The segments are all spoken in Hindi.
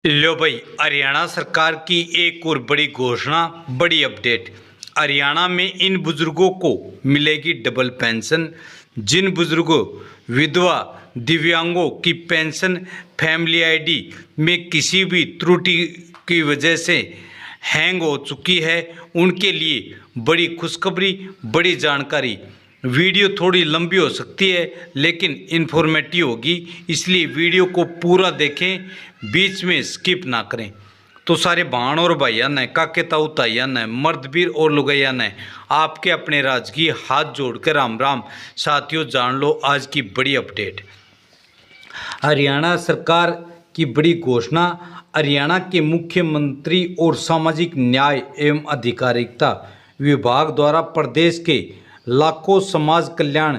लो भाई, हरियाणा सरकार की एक और बड़ी घोषणा, बड़ी अपडेट। हरियाणा में इन बुजुर्गों को मिलेगी डबल पेंशन। जिन बुजुर्गों, विधवा, दिव्यांगों की पेंशन फैमिली आईडी में किसी भी त्रुटि की वजह से हैंग हो चुकी है, उनके लिए बड़ी खुशखबरी, बड़ी जानकारी। वीडियो थोड़ी लंबी हो सकती है लेकिन इन्फॉर्मेटिव होगी, इसलिए वीडियो को पूरा देखें, बीच में स्किप ना करें। तो सारे बहन और भैया ने, काके ताऊ ताइया ने, मर्दवीर और लुगैया ने, आपके अपने राजकीय हाथ जोड़कर राम राम। साथियों, जान लो आज की बड़ी अपडेट। हरियाणा सरकार की बड़ी घोषणा। हरियाणा के मुख्यमंत्री और सामाजिक न्याय एवं अधिकारिता विभाग द्वारा प्रदेश के लाखों समाज कल्याण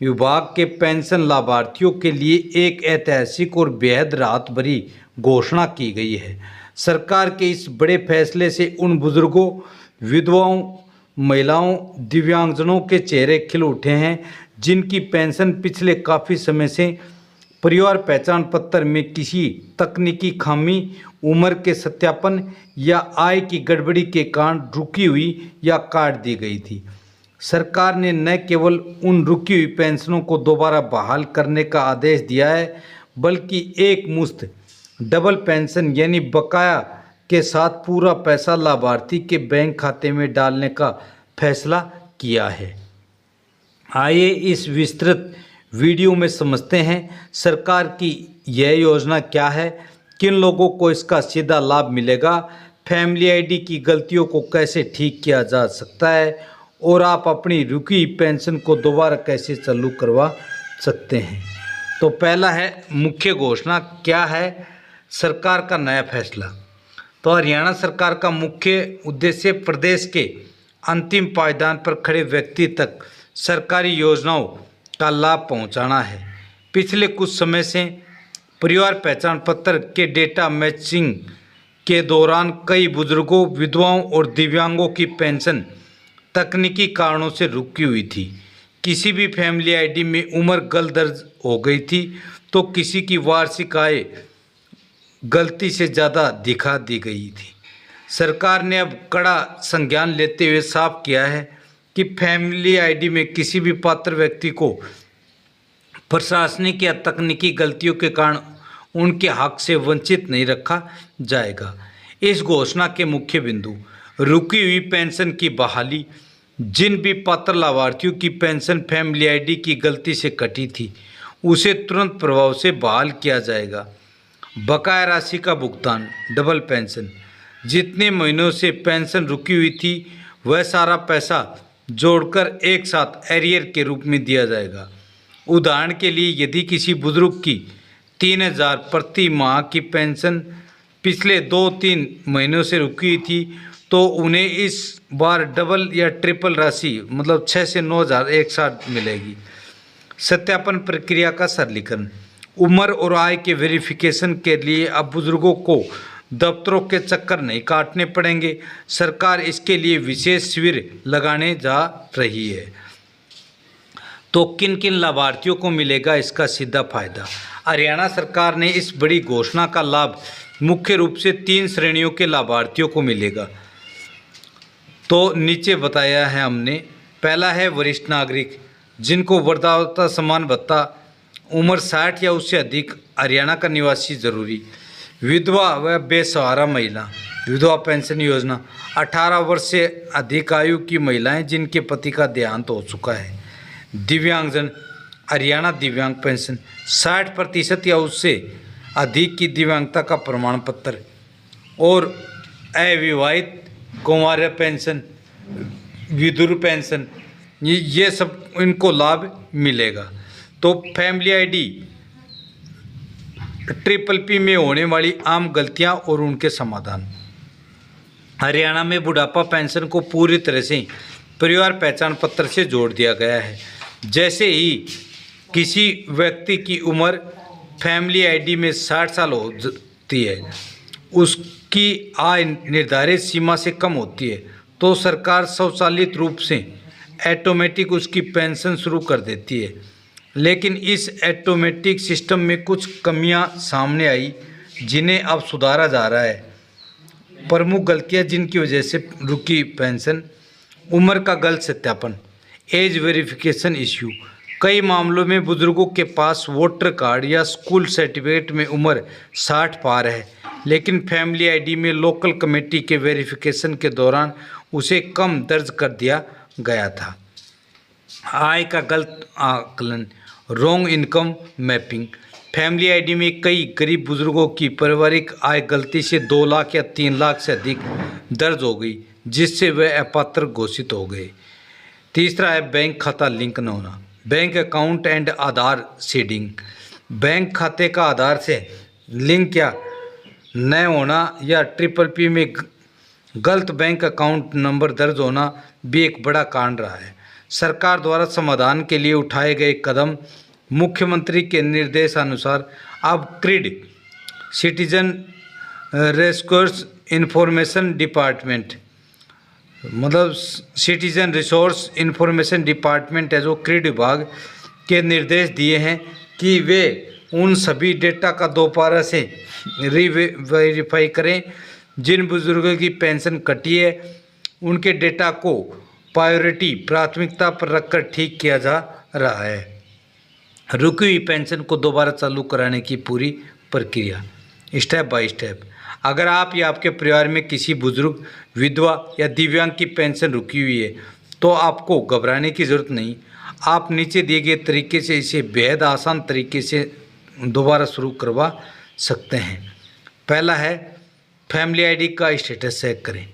विभाग के पेंशन लाभार्थियों के लिए एक ऐतिहासिक और बेहद राहत भरी घोषणा की गई है। सरकार के इस बड़े फैसले से उन बुजुर्गों, विधवाओं, महिलाओं, दिव्यांगजनों के चेहरे खिल उठे हैं जिनकी पेंशन पिछले काफ़ी समय से परिवार पहचान पत्र में किसी तकनीकी खामी, उम्र के सत्यापन या आय की गड़बड़ी के कारण रुकी हुई या काट दी गई थी। सरकार ने न केवल उन रुकी हुई पेंशनों को दोबारा बहाल करने का आदेश दिया है, बल्कि एक मुश्त डबल पेंशन यानी बकाया के साथ पूरा पैसा लाभार्थी के बैंक खाते में डालने का फैसला किया है। आइए इस विस्तृत वीडियो में समझते हैं सरकार की यह योजना क्या है, किन लोगों को इसका सीधा लाभ मिलेगा, फैमिली आईडी की गलतियों को कैसे ठीक किया जा सकता है और आप अपनी रुकी पेंशन को दोबारा कैसे चालू करवा सकते हैं। तो पहला है मुख्य घोषणा। क्या है सरकार का नया फैसला? तो हरियाणा सरकार का मुख्य उद्देश्य प्रदेश के अंतिम पायदान पर खड़े व्यक्ति तक सरकारी योजनाओं का लाभ पहुंचाना है। पिछले कुछ समय से परिवार पहचान पत्र के डेटा मैचिंग के दौरान कई बुजुर्गों, विधवाओं और दिव्यांगों की पेंशन तकनीकी कारणों से रुकी हुई थी। किसी भी फैमिली आईडी में उम्र गलत दर्ज हो गई थी तो किसी की वार्षिक आय गलती से ज़्यादा दिखा दी गई थी। सरकार ने अब कड़ा संज्ञान लेते हुए साफ किया है कि फैमिली आईडी में किसी भी पात्र व्यक्ति को प्रशासनिक या तकनीकी गलतियों के कारण उनके हक से वंचित नहीं रखा जाएगा। इस घोषणा के मुख्य बिंदु: रुकी हुई पेंशन की बहाली। जिन भी पात्र लाभार्थियों की पेंशन फैमिली आईडी की गलती से कटी थी, उसे तुरंत प्रभाव से बहाल किया जाएगा। बकाया राशि का भुगतान, डबल पेंशन। जितने महीनों से पेंशन रुकी हुई थी वह सारा पैसा जोड़कर एक साथ एरियर के रूप में दिया जाएगा। उदाहरण के लिए, यदि किसी बुजुर्ग की 3,000 प्रति माह की पेंशन पिछले 2-3 महीनों से रुकी हुई थी तो उन्हें इस बार डबल या ट्रिपल राशि मतलब 6 से 9,000 एक साथ मिलेगी। सत्यापन प्रक्रिया का सरलीकरण। उम्र और आय के वेरिफिकेशन के लिए अब बुजुर्गों को दफ्तरों के चक्कर नहीं काटने पड़ेंगे। सरकार इसके लिए विशेष शिविर लगाने जा रही है। तो किन किन लाभार्थियों को मिलेगा इसका सीधा फायदा? हरियाणा सरकार ने इस बड़ी घोषणा का लाभ मुख्य रूप से 3 श्रेणियों के लाभार्थियों को मिलेगा। तो नीचे बताया है हमने। पहला है वरिष्ठ नागरिक, जिनको वृद्धावस्था समान भत्ता, उम्र 60 या उससे अधिक, हरियाणा का निवासी जरूरी। विधवा व बेसहारा महिला, विधवा पेंशन योजना। 18 वर्ष से अधिक आयु की महिलाएं जिनके पति का देहांत हो चुका है। दिव्यांगजन, हरियाणा दिव्यांग पेंशन। 60% या उससे अधिक की दिव्यांगता का प्रमाण पत्र। और अविवाहित कुंवारा पेंशन, विधुर पेंशन, ये सब इनको लाभ मिलेगा। तो फैमिली आईडी PPP में होने वाली आम गलतियां और उनके समाधान। हरियाणा में बुढ़ापा पेंशन को पूरी तरह से परिवार पहचान पत्र से जोड़ दिया गया है। जैसे ही किसी व्यक्ति की उम्र फैमिली आईडी में 60 साल होती है, उसकी आय निर्धारित सीमा से कम होती है, तो सरकार स्वचालित रूप से ऑटोमेटिक उसकी पेंशन शुरू कर देती है। लेकिन इस ऑटोमेटिक सिस्टम में कुछ कमियां सामने आई जिन्हें अब सुधारा जा रहा है। प्रमुख गलतियां जिनकी वजह से रुकी पेंशन: उम्र का गलत सत्यापन, एज वेरिफिकेशन इश्यू। कई मामलों में बुजुर्गों के पास वोटर कार्ड या स्कूल सर्टिफिकेट में उम्र 60 पार है, लेकिन फैमिली आईडी में लोकल कमेटी के वेरिफिकेशन के दौरान उसे कम दर्ज कर दिया गया था। आय का गलत आकलन, wrong income mapping. Family ID में कई गरीब बुजुर्गों की पारिवारिक आय गलती से 2 लाख या 3 लाख से अधिक दर्ज हो गई, जिससे वे अपात्र घोषित हो गए। तीसरा है बैंक खाता लिंक न होना, bank account and Aadhaar seeding. Bank खाते का आधार से लिंक या न होना या PPP में गलत बैंक अकाउंट नंबर दर्ज होना भी एक बड़ा कारण रहा है। सरकार द्वारा समाधान के लिए उठाए गए कदम: मुख्यमंत्री के निर्देशानुसार अब creed citizen resource information department, मतलब सिटीजन रिसोर्स इंफॉर्मेशन डिपार्टमेंट है जो क्रिड विभाग के निर्देश दिए हैं कि वे उन सभी डेटा का दोबारा से वेरीफाई करें जिन बुजुर्गों की पेंशन कटी है। उनके डेटा को प्रायोरिटी प्राथमिकता पर रखकर ठीक किया जा रहा है। रुकी हुई पेंशन को दोबारा चालू कराने की पूरी प्रक्रिया स्टेप बाय स्टेप। अगर आप या आपके परिवार में किसी बुजुर्ग, विधवा या दिव्यांग की पेंशन रुकी हुई है तो आपको घबराने की ज़रूरत नहीं। आप नीचे दिए गए तरीके से इसे बेहद आसान तरीके से दोबारा शुरू करवा सकते हैं। पहला है फैमिली आईडी का स्टेटस चेक करें।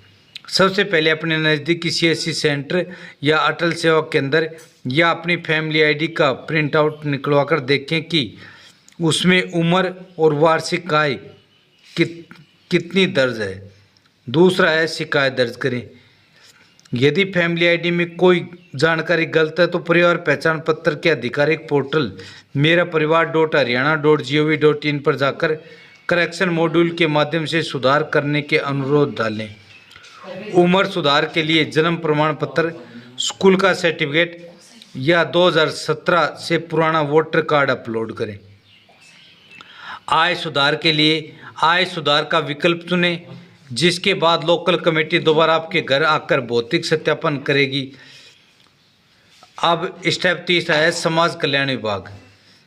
सबसे पहले अपने नज़दीकी CSC सेंटर या अटल सेवा केंद्र या अपनी फैमिली आईडी का प्रिंट आउट निकलवा कर देखें कि उसमें उम्र और वार्षिक आय कितनी दर्ज है। दूसरा है शिकायत दर्ज करें। यदि फैमिली आईडी में कोई जानकारी गलत है तो परिवार पहचान पत्र के आधिकारिक पोर्टल मेरापरिवार.haryana.gov.in पर जाकर करेक्शन मॉड्यूल के माध्यम से सुधार करने के अनुरोध डालें। उम्र सुधार के लिए जन्म प्रमाण पत्र, स्कूल का सर्टिफिकेट या 2017 से पुराना वोटर कार्ड अपलोड करें। आय सुधार के लिए आय सुधार का विकल्प चुनें, जिसके बाद लोकल कमेटी दोबारा आपके घर आकर भौतिक सत्यापन करेगी। अब स्टेप 30 है समाज कल्याण विभाग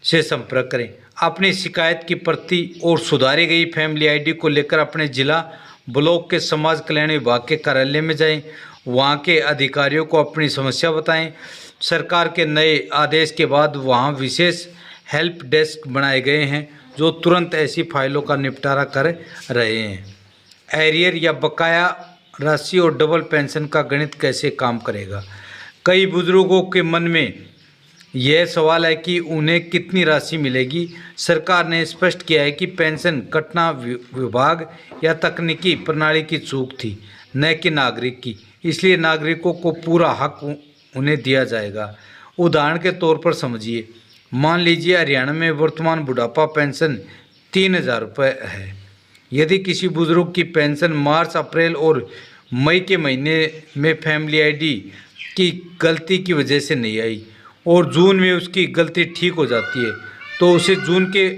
से संपर्क करें। अपनी शिकायत की प्रति और सुधारी गई फैमिली आईडी को लेकर अपने जिला ब्लॉक के समाज कल्याण विभाग के कार्यालय में जाएं। वहां के अधिकारियों को अपनी समस्या बताएं। सरकार के नए आदेश के बाद वहां विशेष हेल्प डेस्क बनाए गए हैं जो तुरंत ऐसी फाइलों का निपटारा कर रहे हैं। एरियर या बकाया राशि और डबल पेंशन का गणित कैसे काम करेगा? कई बुजुर्गों के मन में यह सवाल है कि उन्हें कितनी राशि मिलेगी। सरकार ने स्पष्ट किया है कि पेंशन कटना विभाग या तकनीकी प्रणाली की चूक थी, न कि नागरिक की, इसलिए नागरिकों को पूरा हक उन्हें दिया जाएगा। उदाहरण के तौर पर समझिए, मान लीजिए हरियाणा में वर्तमान बुढ़ापा पेंशन 3000 रुपये है। यदि किसी बुजुर्ग की पेंशन मार्च, अप्रैल और मई के महीने में फैमिली आईडी की गलती की वजह से नहीं आई और जून में उसकी गलती ठीक हो जाती है, तो उसे जून के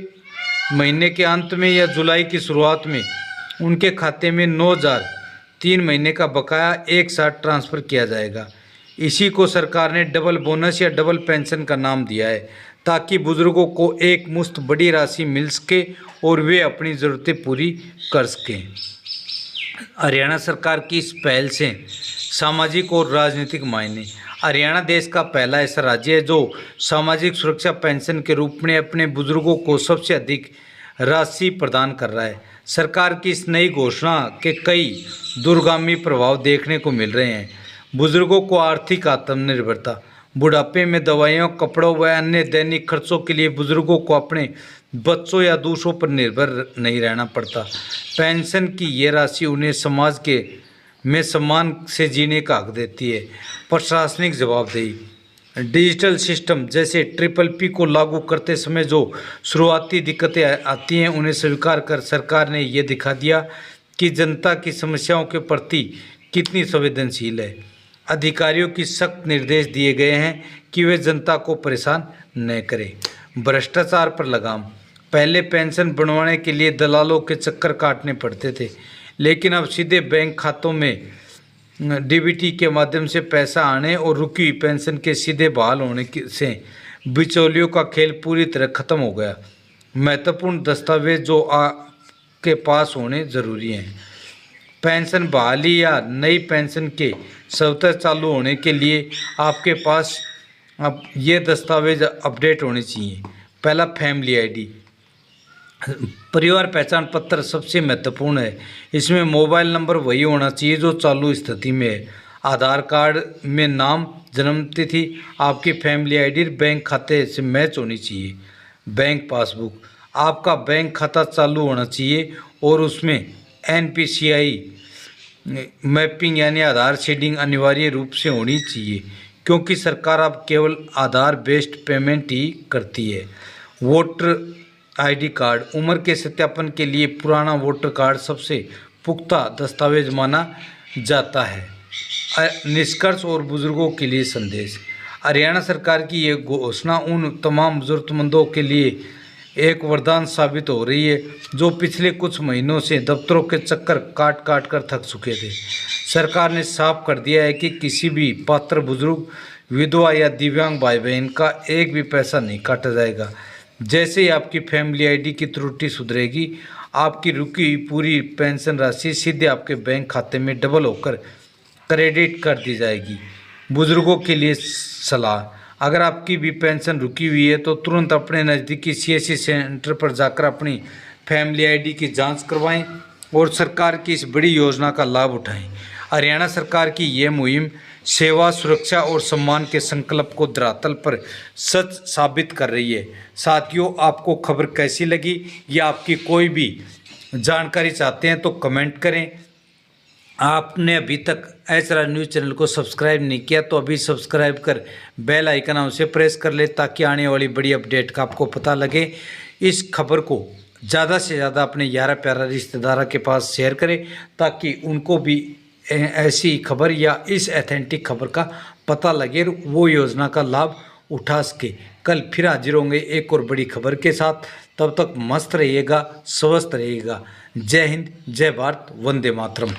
महीने के अंत में या जुलाई की शुरुआत में उनके खाते में 9000 3 महीने का बकाया एक साथ ट्रांसफ़र किया जाएगा। इसी को सरकार ने डबल बोनस या डबल पेंशन का नाम दिया है, ताकि बुजुर्गों को एक मुश्त बड़ी राशि मिल सके और वे अपनी ज़रूरतें पूरी कर सकें। हरियाणा सरकार की इस पहल से सामाजिक और राजनीतिक मायने: हरियाणा देश का पहला ऐसा राज्य है जो सामाजिक सुरक्षा पेंशन के रूप में अपने बुजुर्गों को सबसे अधिक राशि प्रदान कर रहा है। सरकार की इस नई घोषणा के कई दूरगामी प्रभाव देखने को मिल रहे हैं। बुजुर्गों को आर्थिक आत्मनिर्भरता: बुढ़ापे में दवाइयों, कपड़ों व अन्य दैनिक खर्चों के लिए बुजुर्गों को अपने बच्चों या दूसरों पर निर्भर नहीं रहना पड़ता। पेंशन की ये राशि उन्हें समाज के में सम्मान से जीने का हक देती है। प्रशासनिक जवाबदेही: डिजिटल सिस्टम जैसे PPP को लागू करते समय जो शुरुआती दिक्कतें आती हैं उन्हें स्वीकार कर सरकार ने ये दिखा दिया कि जनता की समस्याओं के प्रति कितनी संवेदनशील है। अधिकारियों की सख्त निर्देश दिए गए हैं कि वे जनता को परेशान न करें। भ्रष्टाचार पर लगाम: पहले पेंशन बनवाने के लिए दलालों के चक्कर काटने पड़ते थे, लेकिन अब सीधे बैंक खातों में डीबीटी के माध्यम से पैसा आने और रुकी हुई पेंशन के सीधे बहाल होने से बिचौलियों का खेल पूरी तरह खत्म हो गया। महत्वपूर्ण दस्तावेज जो आपके पास होने ज़रूरी हैं। पेंशन बहाली या नई पेंशन के स्वतः चालू होने के लिए आपके पास अब ये दस्तावेज अपडेट होने चाहिए। पहला, फैमिली आईडी। परिवार पहचान पत्र सबसे महत्वपूर्ण है। इसमें मोबाइल नंबर वही होना चाहिए जो चालू स्थिति में है। आधार कार्ड में नाम, जन्मतिथि, आपकी फैमिली आईडी बैंक खाते से मैच होनी चाहिए। Bank passbook. आपका बैंक खाता चालू होना चाहिए और उसमें NPCI मैपिंग यानी आधार सीडिंग अनिवार्य रूप से होनी चाहिए, क्योंकि सरकार अब केवल आधार बेस्ड पेमेंट ही करती है। Voter ID card. उम्र के सत्यापन के लिए पुराना वोटर कार्ड सबसे पुख्ता दस्तावेज माना जाता है। निष्कर्ष और बुजुर्गों के लिए संदेश। हरियाणा सरकार की ये घोषणा उन तमाम ज़रूरतमंदों के लिए एक वरदान साबित हो रही है जो पिछले कुछ महीनों से दफ्तरों के चक्कर काट काट कर थक चुके थे। सरकार ने साफ कर दिया है कि किसी भी पात्र बुजुर्ग, विधवा या दिव्यांग भाई बहन का एक भी पैसा नहीं काटा जाएगा। जैसे ही आपकी फैमिली आईडी की त्रुटि सुधरेगी, आपकी रुकी हुई पूरी पेंशन राशि सीधे आपके बैंक खाते में डबल होकर क्रेडिट कर दी जाएगी। बुजुर्गों के लिए सलाह। अगर आपकी भी पेंशन रुकी हुई है तो तुरंत अपने नज़दीकी CSC सेंटर पर जाकर अपनी फैमिली आईडी की जांच करवाएं और सरकार की इस बड़ी योजना का लाभ उठाएं। हरियाणा सरकार की यह मुहिम सेवा, सुरक्षा और सम्मान के संकल्प को धरातल पर सच साबित कर रही है। साथियों, आपको खबर कैसी लगी या आपकी कोई भी जानकारी चाहते हैं तो कमेंट करें। आपने अभी तक एचआर न्यूज़ चैनल को सब्सक्राइब नहीं किया तो अभी सब्सक्राइब कर बेल आइकन उसे प्रेस कर ले, ताकि आने वाली बड़ी अपडेट का आपको पता लगे। इस खबर को ज़्यादा से ज़्यादा अपने यारा प्यारा रिश्तेदारों के पास शेयर करें, ताकि उनको भी ऐसी खबर या इस ऑथेंटिक खबर का पता लगे, वो योजना का लाभ उठा सके। कल फिर हाजिर होंगे एक और बड़ी खबर के साथ। तब तक मस्त रहिएगा, स्वस्थ रहिएगा। जय हिंद, जय भारत, वंदे मातरम।